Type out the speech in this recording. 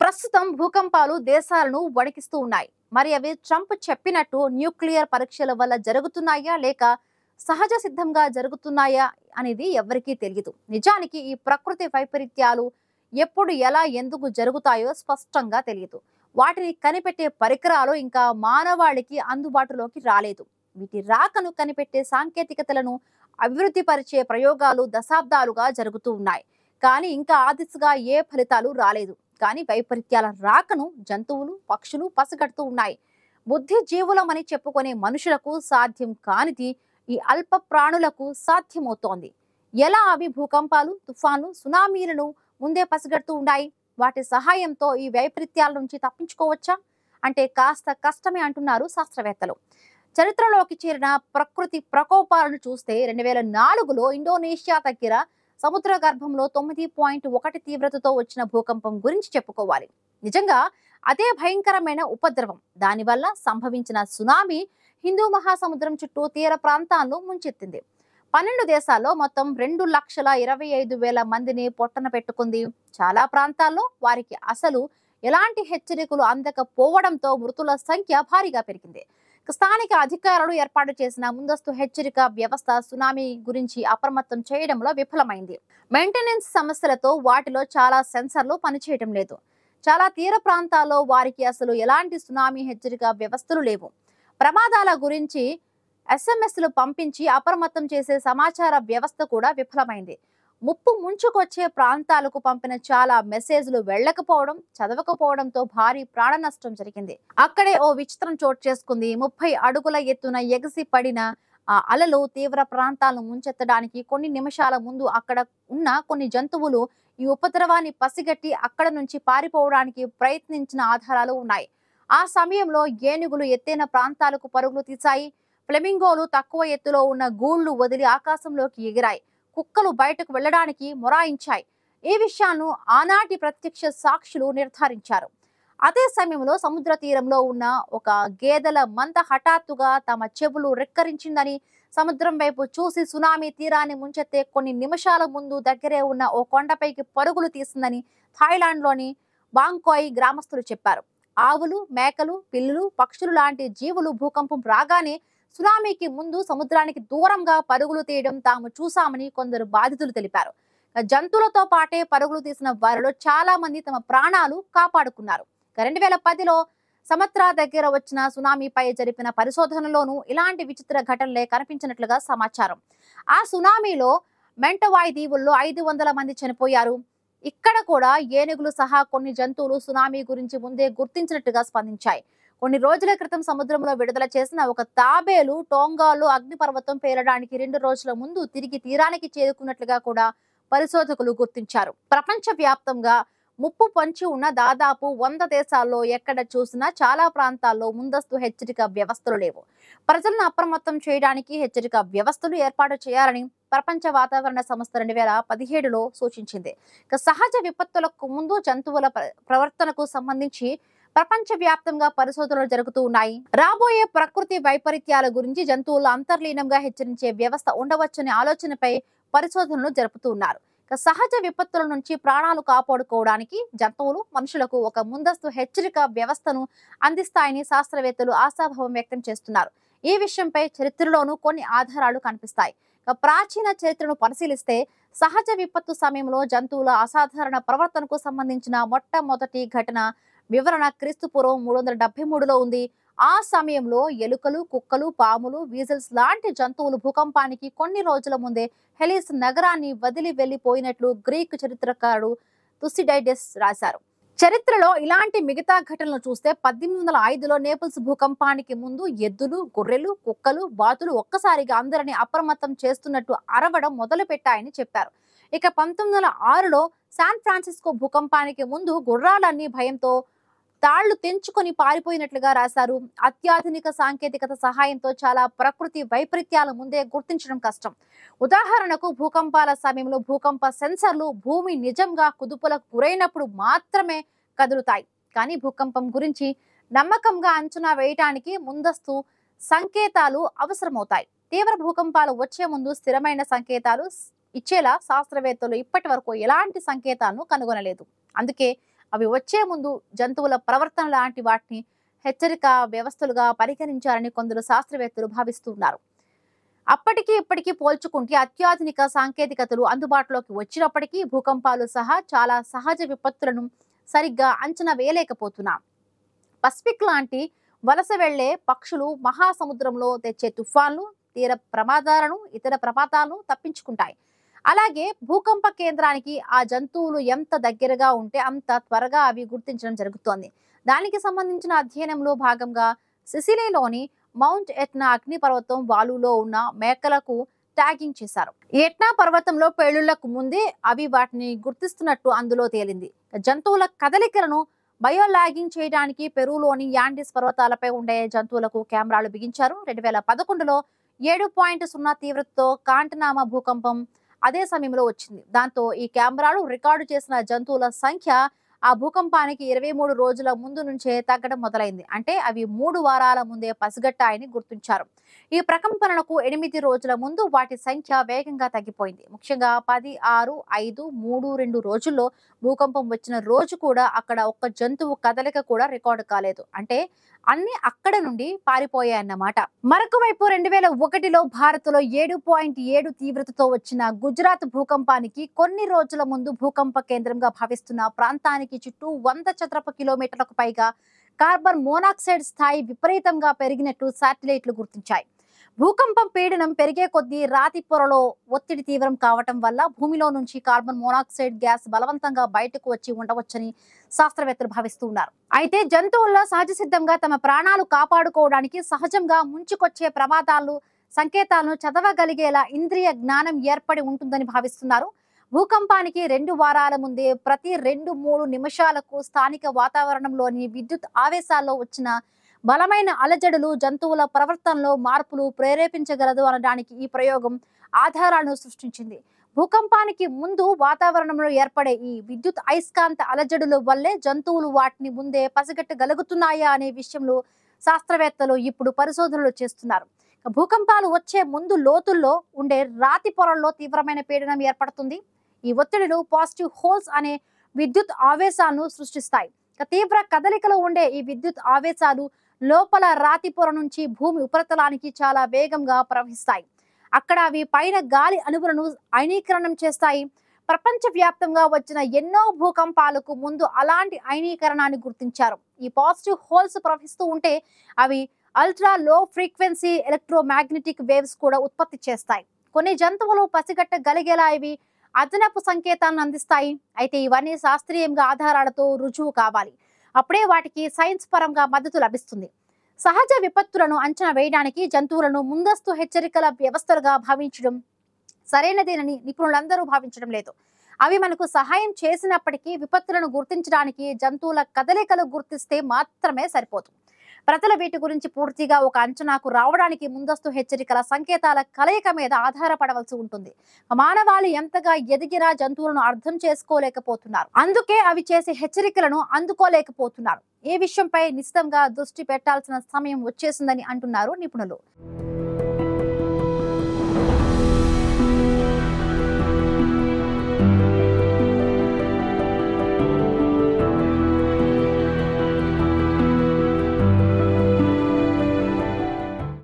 ప్రస్తుతం భూకంపాలు దేశాలను వణికిస్తూ ఉన్నాయి. మరి అవి ట్రంప్ చెప్పినట్టు న్యూక్లియర్ పరీక్షల వల్ల జరుగుతున్నాయా లేక సహజ సిద్ధంగా జరుగుతున్నాయా అనేది ఎవరికీ తెలియదు. నిజానికి ఈ ప్రకృతి వైపరీత్యాలు ఎప్పుడు ఎలా ఎందుకు జరుగుతాయో స్పష్టంగా తెలియదు. వాటిని కనిపెట్టే పరికరాలు ఇంకా మానవాళికి అందుబాటులోకి రాలేదు. వీటి రాకను కనిపెట్టే సాంకేతికతలను అభివృద్ధి పరిచే ప్రయోగాలు దశాబ్దాలుగా జరుగుతూ ఉన్నాయి. కానీ ఇంకా ఆ దిశగా ఏ ఫలితాలు రాలేదు. కానీ వైపరీత్యాల రాకను జంతువులు పక్షులు పసిగడుతూ ఉన్నాయి. బుద్ధి జీవులమని చెప్పుకునే మనుషులకు సాధ్యం కానిది ఈ అల్ప ప్రాణులకు సాధ్యమవుతోంది. ఎలా అవి భూకంపాలు తుఫాన్లు సునామీలను ముందే పసిగడుతూ ఉన్నాయి? వాటి సహాయంతో ఈ వైపరీత్యాల నుంచి తప్పించుకోవచ్చా అంటే కాస్త కష్టమే అంటున్నారు శాస్త్రవేత్తలు. చరిత్రలోకి చేరిన ప్రకృతి ప్రకోపాలను చూస్తే 2004లో ఇండోనేషియా దగ్గర సముద్ర గర్భంలో 9.1 తీవ్రతతో వచ్చిన భూకంపం గురించి చెప్పుకోవాలి. నిజంగా అదే భయంకరమైన ఉపద్రవం. దానివల్ల సంభవించిన సునామీ హిందూ మహాసముద్రం చుట్టూ తీర ప్రాంతాలను ముంచెత్తింది. 12 దేశాల్లో మొత్తం 2,25,000 మందిని పొట్టన పెట్టుకుంది. చాలా ప్రాంతాల్లో వారికి అసలు ఎలాంటి హెచ్చరికలు అందకపోవడంతో మృతుల సంఖ్య భారీగా పెరిగింది. స్థానిక అధికారులు ఏర్పాటు చేసిన ముందస్తు హెచ్చరిక వ్యవస్థ సునామీ గురించి అప్రమత్తం చేయడంలో విఫలమైంది. మెయింటెనెన్స్ సమస్యలతో వాటిలో చాలా సెన్సర్లు పనిచేయడం లేదు. చాలా తీర ప్రాంతాల్లో వారికి అసలు ఎలాంటి సునామీ హెచ్చరిక వ్యవస్థలు లేవు. ప్రమాదాల గురించి ఎస్ఎంఎస్లు పంపించి అప్రమత్తం చేసే సమాచార వ్యవస్థ కూడా విఫలమైంది. ముప్పు ముంచుకొచ్చే ప్రాంతాలకు పంపిన చాలా మెసేజ్లు వెళ్ళకపోవడం, చదవకపోవడంతో భారీ ప్రాణ నష్టం జరిగింది. అక్కడే ఓ విచిత్రం చోటు చేసుకుంది. 30 అడుగుల ఎత్తున ఎగసి పడిన ఆ అలలు తీవ్ర ప్రాంతాలను ముంచెత్తడానికి కొన్ని నిమిషాల ముందు అక్కడ ఉన్న కొన్ని జంతువులు ఈ ఉపద్రవాన్ని పసిగట్టి అక్కడ నుంచి పారిపోవడానికి ప్రయత్నించిన ఆధారాలు ఉన్నాయి. ఆ సమయంలో ఏనుగులు ఎత్తైన ప్రాంతాలకు పరుగులు తీశాయి. ఫ్లెమింగోలు తక్కువ ఎత్తులో ఉన్న గూళ్లు వదిలి ఆకాశంలోకి ఎగిరాయి. కుక్కలు బయటకు వెళ్లడానికి మొరాయించాయి. ఈ విషయాన్ని ఆనాటి ప్రత్యక్ష సాక్షులు నిర్ధారించారు. అదే సమయంలో సముద్ర తీరంలో ఉన్న ఒక గేదెల మంద హఠాత్తుగా తమ చెవులు రెక్కరించిందని, సముద్రం వైపు చూసి సునామీ తీరాన్ని ముంచెత్తే కొన్ని నిమిషాల ముందు దగ్గరే ఉన్న ఓ కొండపైకి పరుగులు తీసిందని థాయిలాండ్లోని బాంకాయ్ గ్రామస్తులు చెప్పారు. ఆవులు, మేకలు, పిల్లులు, పక్షులు లాంటి జీవులు భూకంపం రాగానే సునామీకి ముందు సముద్రానికి దూరంగా పరుగులు తీయడం తాము చూశామని కొందరు బాధితులు తెలిపారు. జంతువులతో పాటే పరుగులు తీసిన వారిలో చాలా మంది తమ ప్రాణాలు కాపాడుకున్నారు. 2010లో సమత్రా దగ్గర వచ్చిన సునామీపై జరిపిన పరిశోధనలోనూ ఇలాంటి విచిత్ర ఘటనలే కనిపించినట్లుగా సమాచారం. ఆ సునామీలో మెంటవాయ్ దీవుల్లో 500 మంది చనిపోయారు. ఇక్కడ కూడా ఏనుగులు సహా కొన్ని జంతువులు సునామీ గురించి ముందే గుర్తించినట్టుగా స్పందించాయి. కొన్ని రోజుల క్రితం సముద్రంలో విడుదల చేసిన ఒక తాబేలు టోంగాలో అగ్నిపర్వతం పేలడానికి 2 రోజుల ముందు తిరిగి తీరానికి చేరుకున్నట్లుగా కూడా పరిశోధకులు గుర్తించారు. ప్రపంచ వ్యాప్తంగా ముప్పు పొంచి ఉన్న దాదాపు 100 దేశాల్లో ఎక్కడ చూసినా చాలా ప్రాంతాల్లో ముందస్తు హెచ్చరిక వ్యవస్థలు లేవు. ప్రజలను అప్రమత్తం చేయడానికి హెచ్చరిక వ్యవస్థలు ఏర్పాటు చేయాలని ప్రపంచ వాతావరణ సంస్థ 2017లో సూచించింది. సహజ విపత్తులకు ముందు జంతువుల ప్రవర్తనకు సంబంధించి ప్రపంచ వ్యాప్తంగా పరిశోధనలు జరుగుతూ ఉన్నాయి. రాబోయే ప్రకృతి వైపరీత్యాల గురించి జంతువులు అంతర్లీనంగా హెచ్చరించే వ్యవస్థ ఉండవచ్చనే ఆలోచనపై పరిశోధనలు జరుపుతూ ఉన్నారు. సహజ విపత్తుల నుంచి ప్రాణాలు కాపాడుకోవడానికి జంతువులు మనుషులకు ఒక ముందస్తు హెచ్చరిక వ్యవస్థను అందిస్తాయని శాస్త్రవేత్తలు ఆశాభావం వ్యక్తం చేస్తున్నారు. ఈ విషయంపై చరిత్రలోనూ కొన్ని ఆధారాలు కనిపిస్తాయి. ప్రాచీన చరిత్రను పరిశీలిస్తే సహజ విపత్తు సమయంలో జంతువుల అసాధారణ ప్రవర్తనకు సంబంధించిన మొట్టమొదటి ఘటన వివరణ క్రీస్తుపూర్వం 373లో ఉంది. ఆ సమయంలో ఎలుకలు, కుక్కలు, పాములు, వీజల్స్ లాంటి జంతువులు భూకంపానికి కొన్ని రోజుల ముందే హెలిస్ నగరాన్ని వదిలి వెళ్లిపోయినట్లు గ్రీకు చరిత్రకారుడు తుసిడైడస్ రాశారు. చరిత్రలో ఇలాంటి మిగతా ఘటనలు చూస్తే 1805లో నేపుల్స్ భూకంపానికి ముందు ఎద్దులు, గొర్రెలు, కుక్కలు, బాతులు ఒక్కసారిగా అందరినీ అప్రమత్తం చేస్తున్నట్టు అరవడం మొదలు పెట్టాయని చెప్పారు. ఇక 1906లో శాన్ ఫ్రాన్సిస్కో భూకంపానికి ముందు గుర్రాలన్నీ భయంతో తాళ్లు తెంచుకొని పారిపోయినట్లుగా రాశారు. అత్యాధునిక సాంకేతికత సహాయంతో చాలా ప్రకృతి వైపరీత్యాల ముందే గుర్తించడం కష్టం. ఉదాహరణకు భూకంపాల సమయంలో భూకంప సెన్సర్లు భూమి నిజంగా కుదుపులకు గురైనప్పుడు మాత్రమే కదులుతాయి. కానీ భూకంపం గురించి నమ్మకంగా అంచనా వేయటానికి ముందస్తు సంకేతాలు అవసరమవుతాయి. తీవ్ర భూకంపాలు వచ్చే ముందు స్థిరమైన సంకేతాలు ఇచ్చేలా శాస్త్రవేత్తలు ఇప్పటి వరకు ఎలాంటి సంకేతాలను కనుగొనలేదు. అందుకే అవి వచ్చే ముందు జంతువుల ప్రవర్తన లాంటి వాటిని హెచ్చరిక వ్యవస్థలుగా పరిగణించారని కొందరు శాస్త్రవేత్తలు భావిస్తున్నారు. అప్పటికి ఇప్పటికీ పోల్చుకుంటే అత్యాధునిక సాంకేతికతలు అందుబాటులోకి వచ్చినప్పటికీ భూకంపాలు సహా చాలా సహజ విపత్తులను సరిగ్గా అంచనా వేయలేకపోతున్నాం. పసిఫిక్ లాంటి వలస వెళ్లే పక్షులు మహాసముద్రంలో తెచ్చే తుఫాన్లు, తీర ప్రమాదాలను, ఇతర ప్రమాదాలను తప్పించుకుంటాయి. అలాగే భూకంప కేంద్రానికి ఆ జంతువులు ఎంత దగ్గరగా ఉంటే అంత త్వరగా అవి గుర్తించడం జరుగుతోంది. దానికి సంబంధించిన అధ్యయనంలో భాగంగా సిసిలీలోని మౌంట్ ఎట్నా అగ్నిపర్వతం వాలులో ఉన్న మేకలకు ట్యాగింగ్ చేశారు. ఈ ఎట్నా పర్వతంలో పేలుళ్లకు ముందే అవి వాటిని గుర్తిస్తున్నట్టు అందులో తేలింది. జంతువుల కదలికలను బయోలాగింగ్ చేయడానికి పెరూలోని యాండిస్ పర్వతాలపై ఉండే జంతువులకు కెమెరాలు బిగించారు. 2011లో 7.0 తీవ్రతతో కాంటనామా భూకంపం అదే సమయంలో వచ్చింది. దాంతో ఈ కెమెరాలు రికార్డు చేసిన జంతువుల సంఖ్య ఆ భూకంపానికి 23 రోజుల ముందు నుంచే తగ్గడం మొదలైంది. అంటే అవి 3 వారాల ముందే పసిగట్టాయని గుర్తించారు. ఈ ప్రకంపనలకు 8 రోజుల ముందు వాటి సంఖ్య వేగంగా తగ్గిపోయింది. ముఖ్యంగా 10, 6, 5, 3, 2 రోజుల్లో భూకంపం వచ్చిన రోజు కూడా అక్కడ ఒక్క జంతువు కదలిక కూడా రికార్డు కాలేదు. అంటే అన్ని అక్కడ నుండి పారిపోయాయన్నమాట. మరొక వైపు 2001లో భారత్లో 7.7 తీవ్రతతో వచ్చిన గుజరాత్ భూకంపానికి కొన్ని రోజుల ముందు భూకంప కేంద్రంగా భావిస్తున్న ప్రాంతానికి చుట్టూ 100 చదరపు కిలోమీటర్లకు పైగా కార్బన్ మోనాక్సైడ్ స్థాయి విపరీతంగా పెరిగినట్టు శాటిలైట్లు గుర్తించాయి. భూకంపం పీడనం పెరిగే కొద్దీ రాతి పొరలో ఒత్తిడి తీవ్రం కావటం వల్ల భూమిలో నుంచి కార్బన్ మోనాక్సైడ్ గ్యాస్ బలవంతంగా బయటకు వచ్చి ఉండవచ్చని శాస్త్రవేత్తలు భావిస్తున్నారు. అయితే జంతువుల్లో సహజ సిద్ధంగా తమ ప్రాణాలు కాపాడుకోవడానికి సహజంగా ముంచుకొచ్చే ప్రమాదాలు సంకేతాలను చదవగలిగేలా ఇంద్రియ జ్ఞానం ఏర్పడి ఉంటుందని భావిస్తున్నారు. భూకంపానికి 2 వారాల ముందే ప్రతి 2-3 నిమిషాలకు స్థానిక వాతావరణంలోని విద్యుత్ ఆవేశాల్లో వచ్చిన బలమైన అలజడులు జంతువుల ప్రవర్తనలో మార్పులు ప్రేరేపించగలదు అనడానికి ఈ ప్రయోగం ఆధారాలను సృష్టించింది. భూకంపానికి ముందు వాతావరణంలో ఏర్పడే ఈ విద్యుత్ అయస్కాంత అలజడుల వల్లే జంతువులు వాటిని ముందే పసిగట్టగలుగుతున్నాయా అనే విషయంలో శాస్త్రవేత్తలు ఇప్పుడు పరిశోధనలు చేస్తున్నారు. భూకంపాలు వచ్చే ముందు లోతుల్లో ఉండే రాతి పొరల్లో తీవ్రమైన పీడనం ఏర్పడుతుంది. ఈ ఒత్తిడిలు పాజిటివ్ హోల్స్ అనే విద్యుత్ ఆవేశాలను సృష్టిస్తాయి. తీవ్ర కదలికలో ఉండే ఈ విద్యుత్ ఆవేశాలు లోపల రాతి పొర నుంచి భూమి ఉపరితలానికి చాలా వేగంగా ప్రవహిస్తాయి. అక్కడ అవి పైన గాలి అణువులను అయనీకరణం చేస్తాయి. ప్రపంచవ్యాప్తంగా వచ్చిన ఎన్నో భూకంపాలకు ముందు అలాంటి అయనీకరణాన్ని గుర్తించారు. ఈ పాజిటివ్ హోల్స్ ప్రవహిస్తూ ఉంటే అవి ultra low frequency electromagnetic waves కూడా ఉత్పత్తి చేస్తాయి. కొన్ని జంతువులు పసిగట్టగలిగేలా ఇవి అదనపు సంకేతాలను అందిస్తాయి. అయితే ఇవన్నీ శాస్త్రీయంగా ఆధారాలతో రుజువు కావాలి. అప్పుడే వాటికి సైన్స్ పరంగా మద్దతు లభిస్తుంది. సహజ విపత్తులను అంచనా వేయడానికి జంతువులను ముందస్తు హెచ్చరికల వ్యవస్థలుగా భావించడం సరైనదేనని నిపుణులందరూ భావించడం లేదు. అవి మనకు సహాయం చేసినప్పటికీ విపత్తులను గుర్తించడానికి జంతువుల కదలికలు గుర్తిస్తే మాత్రమే సరిపోదు. ప్రజలు వీటి గురించి పూర్తిగా ఒక అంచనాకు రావడానికి ముందస్తు హెచ్చరికల సంకేతాల కలయిక మీద ఆధారపడవలసి ఉంటుంది. మానవాళి ఎంతగా ఎదిగినా జంతువులను అర్థం చేసుకోలేకపోతున్నారు. అందుకే అవి చేసే హెచ్చరికలను అందుకోలేకపోతున్నారు. ఈ విషయంపై నిశ్చితంగా దృష్టి పెట్టాల్సిన సమయం వచ్చేసిందని అంటున్నారు నిపుణులు.